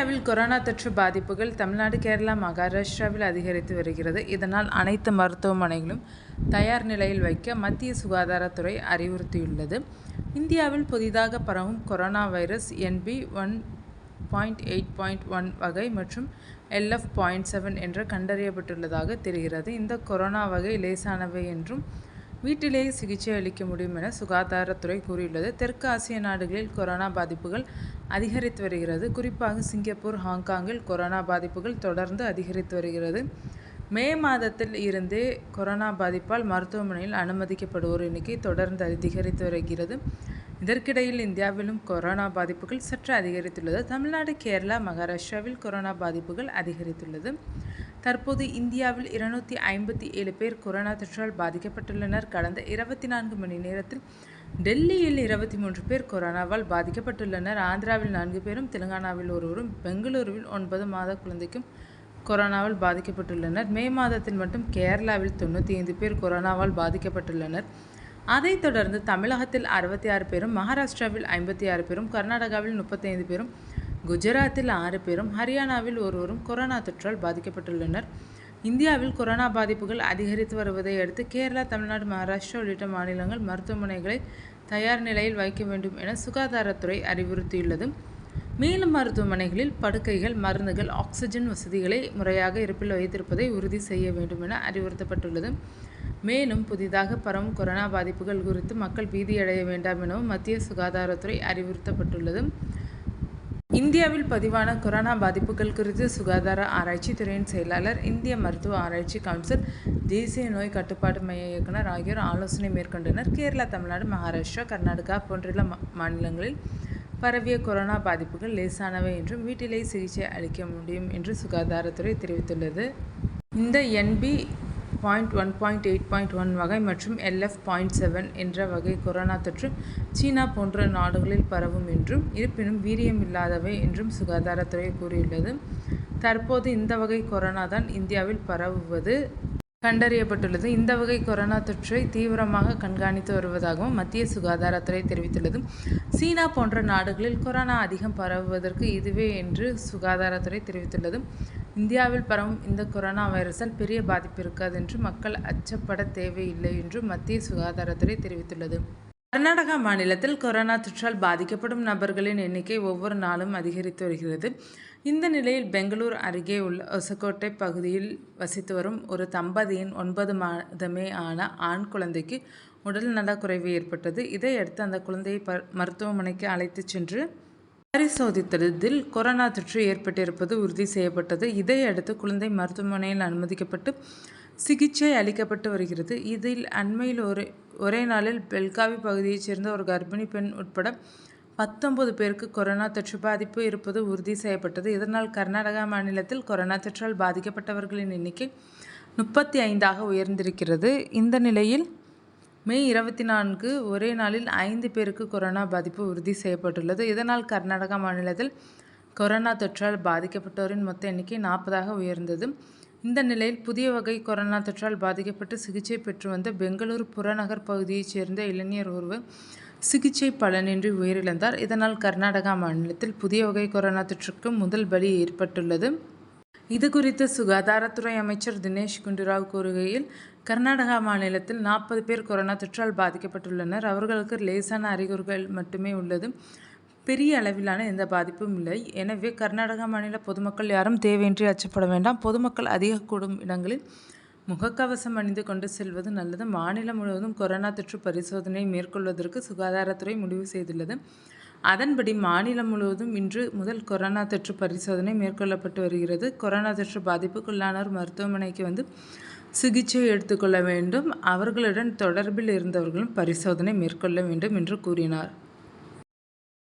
இந்தியாவில் கொரோனா தொற்று பாதிப்புகள் தமிழ்நாடு, கேரளா, மகாராஷ்டிராவில் அதிகரித்து வருகிறது. இதனால் அனைத்து மருத்துவமனைகளும் தயார் நிலையில் வைக்க மத்திய சுகாதாரத்துறை அறிவுறுத்தியுள்ளது. இந்தியாவில் புதிதாக பரவும் கொரோனா வைரஸ் NB.1.8.1 வகை மற்றும் LF.7 என்று கண்டறியப்பட்டுள்ளதாக தெரிகிறது. இந்த கொரோனா வகை லேசானவை என்றும் வீட்டிலேயே சிகிச்சை அளிக்க முடியும் என சுகாதாரத்துறை கூறியுள்ளது. தெற்கு ஆசிய நாடுகளில் கொரோனா பாதிப்புகள் அதிகரித்து வருகிறது. குறிப்பாக சிங்கப்பூர், ஹாங்காங்கில் கொரோனா பாதிப்புகள் தொடர்ந்து அதிகரித்து வருகிறது. மே மாதத்தில் இருந்தே கொரோனா பாதிப்பால் மருத்துவமனையில் அனுமதிக்கப்படுவோர் எண்ணிக்கை தொடர்ந்து அதிகரித்து வருகிறது. இதற்கிடையில் இந்தியாவிலும் கொரோனா பாதிப்புகள் சற்று அதிகரித்துள்ளது. தமிழ்நாடு, கேரளா, மகாராஷ்டிராவில் கொரோனா பாதிப்புகள் அதிகரித்துள்ளது. தற்போது இந்தியாவில் 257 பேர் கொரோனா தொற்றால் பாதிக்கப்பட்டுள்ளனர். கடந்த 24 மணி நேரத்தில் டெல்லியில் 23 பேர் கொரோனாவால் பாதிக்கப்பட்டுள்ளனர். ஆந்திராவில் 4 பேரும், தெலுங்கானாவில் ஒருவரும், பெங்களூருவில் 9 மாத குழந்தைக்கும் கொரோனாவால் பாதிக்கப்பட்டுள்ளனர். மே மாதத்தில் மட்டும் கேரளாவில் 95 பேர் கொரோனாவால் பாதிக்கப்பட்டுள்ளனர். அதைத் தொடர்ந்து தமிழகத்தில் 66 பேரும், மகாராஷ்டிராவில் 56 பேரும், கர்நாடகாவில் 35 பேரும், குஜராத்தில் 6 பேரும், ஹரியானாவில் ஒருவரும் கொரோனா தொற்றால் பாதிக்கப்பட்டுள்ளனர். இந்தியாவில் கொரோனா பாதிப்புகள் அதிகரித்து வருவதை அடுத்து கேரளா, தமிழ்நாடு, மகாராஷ்டிரா உள்ளிட்ட மாநிலங்கள் மருத்துவமனைகளை தயார் நிலையில் வைக்க வேண்டும் என சுகாதாரத்துறை அறிவுறுத்தியுள்ளது. மேலும் மருத்துவமனைகளில் படுக்கைகள், மருந்துகள், ஆக்சிஜன் வசதிகளை முறையாக இருப்பில் வைத்திருப்பதை உறுதி செய்ய வேண்டும் என அறிவுறுத்தப்பட்டுள்ளது. மேலும் புதிதாக பரவும் கொரோனா பாதிப்புகள் குறித்து மக்கள் பீதியடைய வேண்டாம் எனவும் மத்திய சுகாதாரத்துறை அறிவுறுத்தப்பட்டுள்ளது. இந்தியாவில் பதிவான கொரோனா பாதிப்புகள் குறித்து சுகாதார ஆராய்ச்சி துறையின் செயலாளர், இந்திய மருத்துவ ஆராய்ச்சி கவுன்சில், தேசிய நோய் கட்டுப்பாட்டு மைய இயக்குனர் ஆகியோர் ஆலோசனை மேற்கொண்டனர். கேரளா, தமிழ்நாடு, மகாராஷ்டிரா, கர்நாடகா போன்ற மாநிலங்களில் பரவிய கொரோனா பாதிப்புகள் லேசானவை என்றும் வீட்டிலேயே சிகிச்சை அளிக்க முடியும் என்று சுகாதாரத்துறை தெரிவித்துள்ளது. இந்த NB.1.8.1 வகை மற்றும் LF.7 என்ற வகை கொரோனா தொற்று சீனா போன்ற நாடுகளில் பரவும் என்றும் இருப்பினும் வீரியம் இல்லாதவை என்றும் சுகாதாரத்துறை கூறியுள்ளது. தற்போது இந்த வகை கொரோனா தான் இந்தியாவில் பரவுவது கண்டறியப்பட்டுள்ளது. இந்த வகை கொரோனா தொற்றை தீவிரமாக கண்காணித்து வருவதாகவும் மத்திய சுகாதாரத்துறை தெரிவித்துள்ளது. சீனா போன்ற நாடுகளில் கொரோனா அதிகம் பரவுவதற்கு இதுவே என்று சுகாதாரத்துறை தெரிவித்துள்ளது. இந்தியாவில் பரவும் இந்த கொரோனா வைரஸால் பெரிய பாதிப்பு இருக்காது என்று மக்கள் அச்சப்பட தேவையில்லை என்று மத்திய சுகாதாரத்துறை தெரிவித்துள்ளது. கர்நாடகா மாநிலத்தில் கொரோனா தொற்றால் பாதிக்கப்படும் நபர்களின் எண்ணிக்கை ஒவ்வொரு நாளும் அதிகரித்து வருகிறது. இந்த நிலையில் பெங்களூர் அருகே உள்ள ஒசக்கோட்டை பகுதியில் வசித்து வரும் ஒரு தம்பதியின் 9 மாதமே ஆன ஆண் குழந்தைக்கு உடல் நலக்குறைவு ஏற்பட்டது. இதையடுத்து அந்த குழந்தையை மருத்துவமனைக்கு அழைத்து சென்று பரிசோதித்ததில் கொரோனா தொற்று ஏற்பட்டிருப்பது உறுதி செய்யப்பட்டது. இதையடுத்து குழந்தை மருத்துவமனையில் அனுமதிக்கப்பட்டு சிகிச்சை அளிக்கப்பட்டு வருகிறது. இதில் அண்மையில் ஒரே நாளில் பெல்காவி பகுதியைச் சேர்ந்த ஒரு கர்ப்பிணி பெண் உட்பட 19 பேருக்கு கொரோனா தொற்று பாதிப்பு இருப்பது உறுதி செய்யப்பட்டது. இதனால் கர்நாடகா மாநிலத்தில் கொரோனா தொற்றால் பாதிக்கப்பட்டவர்களின் எண்ணிக்கை 35ஆக உயர்ந்திருக்கிறது. இந்த நிலையில் மே 24 ஒரே நாளில் 5 பேருக்கு கொரோனா பாதிப்பு உறுதி செய்யப்பட்டுள்ளது. இதனால் கர்நாடகா மாநிலத்தில் கொரோனா தொற்றால் பாதிக்கப்பட்டோரின் மொத்த எண்ணிக்கை 40ஆக உயர்ந்தது. இந்த நிலையில் புதிய வகை கொரோனா தொற்றால் பாதிக்கப்பட்டு சிகிச்சை பெற்று வந்த பெங்களூரு புறநகர் பகுதியைச் சேர்ந்த இளைஞர் ஒருவர் சிகிச்சை பலனின்றி உயிரிழந்தார். இதனால் கர்நாடகா மாநிலத்தில் புதிய வகை கொரோனா தொற்றுக்கு முதல் பலி ஏற்பட்டுள்ளது. இது குறித்து சுகாதாரத்துறை அமைச்சர் தினேஷ் குண்டுராவ் கூறுகையில், கர்நாடகா மாநிலத்தில் 40 பேர் கொரோனா தொற்றால் பாதிக்கப்பட்டுள்ளனர். அவர்களுக்கு லேசான அறிகுறிகள் மட்டுமே உள்ளது. பெரிய அளவிலான எந்த பாதிப்பும் இல்லை. எனவே கர்நாடகா மாநில பொதுமக்கள் யாரும் தேவையின்றி அச்சப்பட வேண்டாம். பொதுமக்கள் அதிக கூடும் இடங்களில் முகக்கவசம் அணிந்து கொண்டு செல்வது நல்லது. மாநிலம் முழுவதும் கொரோனா தொற்று பரிசோதனை மேற்கொள்வதற்கு சுகாதாரத்துறை முடிவு செய்துள்ளது. அதன்படி மாநிலம் முழுவதும் இன்று முதல் கொரோனா தொற்று பரிசோதனை மேற்கொள்ளப்பட்டு வருகிறது. கொரோனா தொற்று பாதிப்புக்குள்ளானோர் மருத்துவமனைக்கு வந்து சிகிச்சை எடுத்துக்கொள்ள வேண்டும். அவர்களுடன் தொடர்பில் இருந்தவர்களும் பரிசோதனை மேற்கொள்ள வேண்டும் என்று கூறினார்.